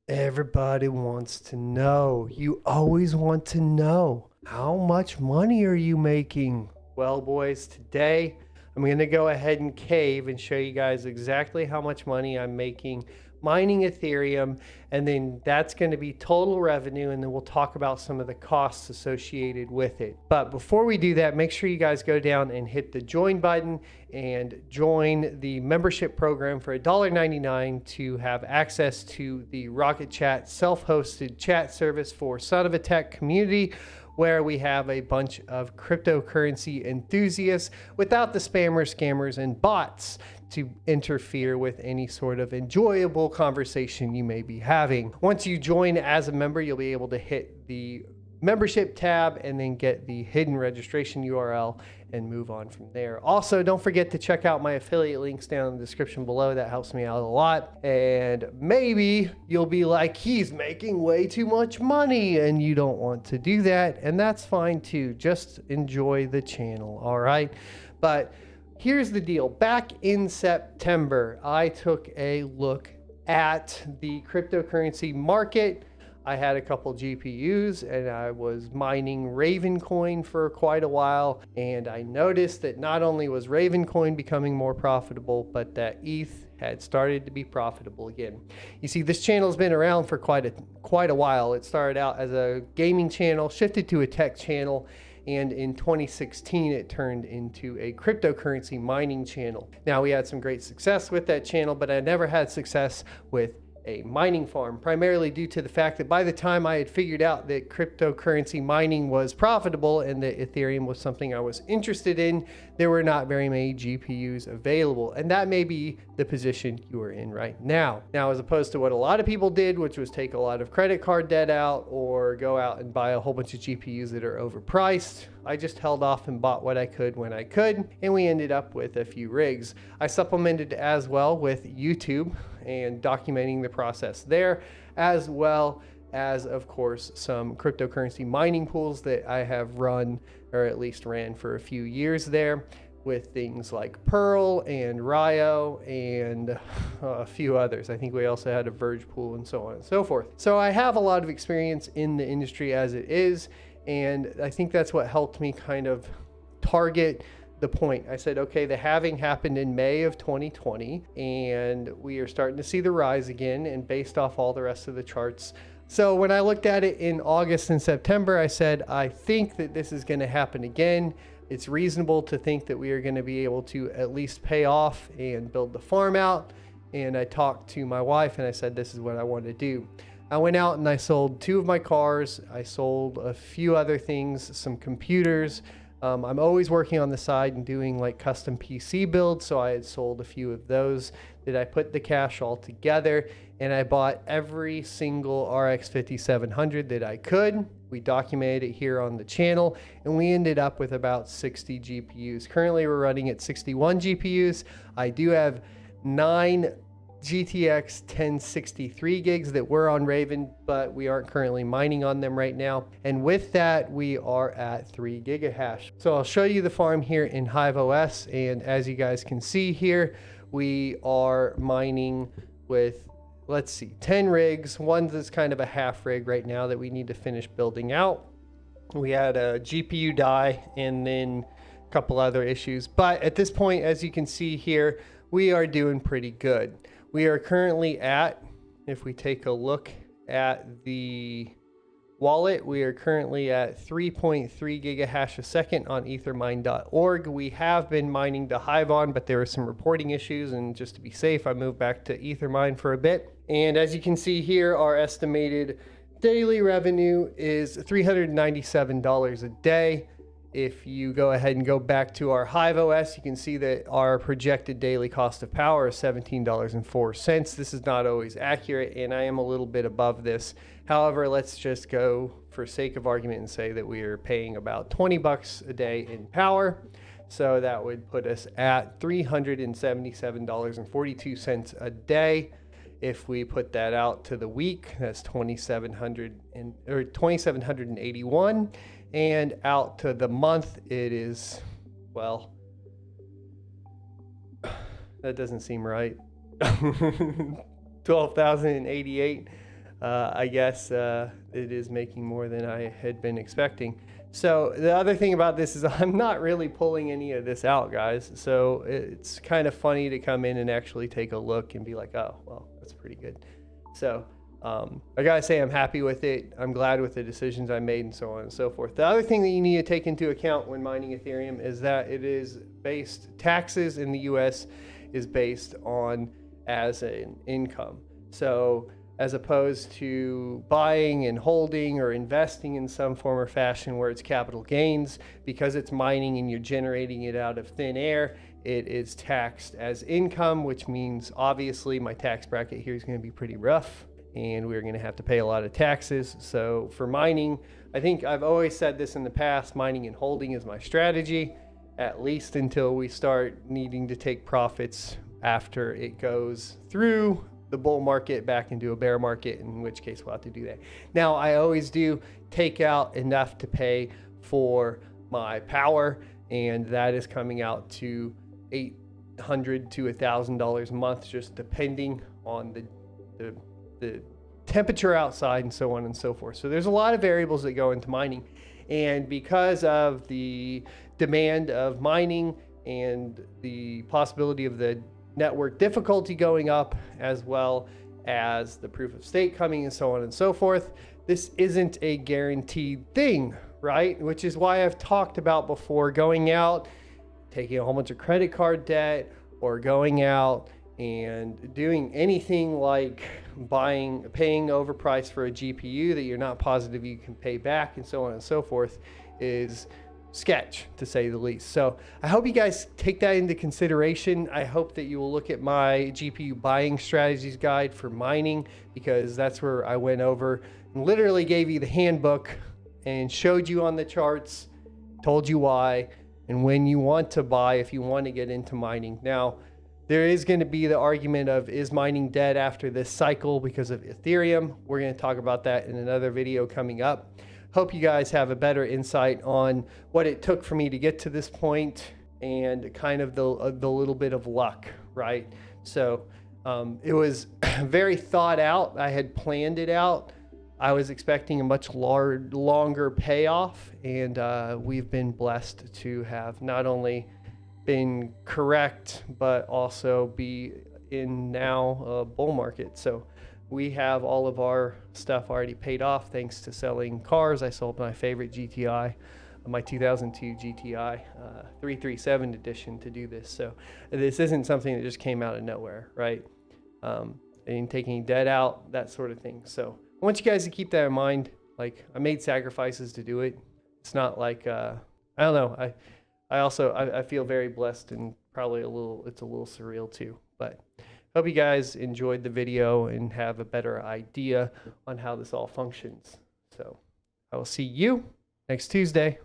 Everybody wants to know. You always want to know. How much money are you making? Well, boys, today I'm going to go ahead and cave and show you guys exactly how much money I'm making mining Ethereum. And then that's going to be total revenue. And then we'll talk about some of the costs associated with it. But before we do that, make sure you guys go down and hit the join button and join the membership program for $1.99 to have access to the Rocket Chat self-hosted chat service for Son of a Tech community, where we have a bunch of cryptocurrency enthusiasts without the spammers, scammers, and bots to interfere with any sort of enjoyable conversation you may be having. Once you join as a member, you'll be able to hit the membership tab and then get the hidden registration URL and move on from there. Also, don't forget to check out my affiliate links down in the description below. That helps me out a lot. And maybe you'll be like, he's making way too much money, and you don't want to do that. And that's fine too. Just enjoy the channel, all right? But here's the deal. Back in September, I took a look at the cryptocurrency market. I had a couple GPUs and I was mining Ravencoin for quite a while. And I noticed that not only was Ravencoin becoming more profitable, but that ETH had started to be profitable again. You see, this channel's been around for quite a while. It started out as a gaming channel, shifted to a tech channel, and in 2016 it turned into a cryptocurrency mining channel. Now, we had some great success with that channel, but I never had success with a mining farm, primarily due to the fact that by the time I had figured out that cryptocurrency mining was profitable and that Ethereum was something I was interested in, there were not very many GPUs available. And that may be the position you are in right now. Now, as opposed to what a lot of people did, which was take a lot of credit card debt out or go out and buy a whole bunch of GPUs that are overpriced, I just held off and bought what I could when I could, and we ended up with a few rigs. I supplemented as well with YouTube and documenting the process there, as well as, of course, some cryptocurrency mining pools that I have run, or at least ran for a few years there, with things like Pearl and Rio and a few others. I think we also had a Verge pool and so on and so forth. So I have a lot of experience in the industry as it is, and I think that's what helped me kind of target the point. I said, okay, the halving happened in May of 2020, and we are starting to see the rise again, and based off all the rest of the charts. So when I looked at it in August and September, I said, I think that this is going to happen again. It's reasonable to think that we are going to be able to at least pay off and build the farm out. And I talked to my wife and I said, this is what I want to do. I went out and I sold 2 of my cars. I sold a few other things, some computers. I'm always working on the side and doing like custom PC builds. So I had sold a few of those. That I put the cash all together and I bought every single RX 5700 that I could. We documented it here on the channel and we ended up with about 60 GPUs. Currently we're running at 61 GPUs. I do have 9 GTX 1063 gigs that were on Raven, but we aren't currently mining on them right now. And with that, we are at 3 gigahash. So I'll show you the farm here in Hive OS. And as you guys can see here, we are mining with, let's see, 10 rigs. One that's kind of a half rig right now that we need to finish building out. We had a GPU die and then a couple other issues. But at this point, as you can see here, we are doing pretty good. We are currently at, if we take a look at the wallet, we are currently at 3.3 gigahash a second on ethermine.org. We have been mining the Hive on, but there were some reporting issues, and just to be safe, I moved back to Ethermine for a bit. And as you can see here, our estimated daily revenue is $397 a day. If you go ahead and go back to our Hive OS, you can see that our projected daily cost of power is $17.04. This is not always accurate, and I am a little bit above this. However, let's just go for sake of argument and say that we are paying about 20 bucks a day in power. So that would put us at $377.42 a day. If we put that out to the week, that's 2,781. And out to the month, it is, well, that doesn't seem right. 12,088. I guess it is making more than I had been expecting. So the other thing about this is I'm not really pulling any of this out, guys. So it's kind of funny to come in and actually take a look and be like, oh, well, that's pretty good. So I gotta say I'm happy with it. I'm glad with the decisions I made and so on and so forth. The other thing that you need to take into account when mining Ethereum is that it is based, taxes in the US is based on as an income. So as opposed to buying and holding or investing in some form or fashion where it's capital gains, because it's mining and you're generating it out of thin air, it is taxed as income, which means obviously my tax bracket here is going to be pretty rough and we're going to have to pay a lot of taxes. So for mining, I think I've always said this in the past, mining and holding is my strategy, at least until we start needing to take profits after it goes through the bull market back into a bear market, in which case we'll have to do that. Now, I always do take out enough to pay for my power, and that is coming out to $800 to $1,000 a month, just depending on the temperature outside and so on and so forth. So there's a lot of variables that go into mining, and because of the demand of mining and the possibility of the network difficulty going up, as well as the proof of stake coming and so on and so forth, this isn't a guaranteed thing, right? Which is why I've talked about before going out, taking a whole bunch of credit card debt, or going out and doing anything like paying overpriced for a GPU that you're not positive you can pay back and so on and so forth is sketch, to say the least. So I hope you guys take that into consideration. I hope that you will look at my GPU buying strategies guide for mining, because that's where I went over and literally gave you the handbook and showed you on the charts, told you why and when you want to buy if you want to get into mining. Now, there is going to be the argument of, is mining dead after this cycle because of Ethereum? We're going to talk about that in another video coming up. Hope you guys have a better insight on what it took for me to get to this point and kind of the little bit of luck, right? So it was very thought out. I had planned it out. I was expecting a much longer payoff, and we've been blessed to have not only been correct, but also be in now a bull market. So we have all of our stuff already paid off thanks to selling cars. I sold my favorite GTI, my 2002 GTI 337 edition, to do this. So this isn't something that just came out of nowhere, right? And taking debt out, that sort of thing. So I want you guys to keep that in mind. Like, I made sacrifices to do it. It's not like, I don't know. I feel very blessed, and probably it's a little surreal too, but hope you guys enjoyed the video and have a better idea on how this all functions. So I will see you next Tuesday.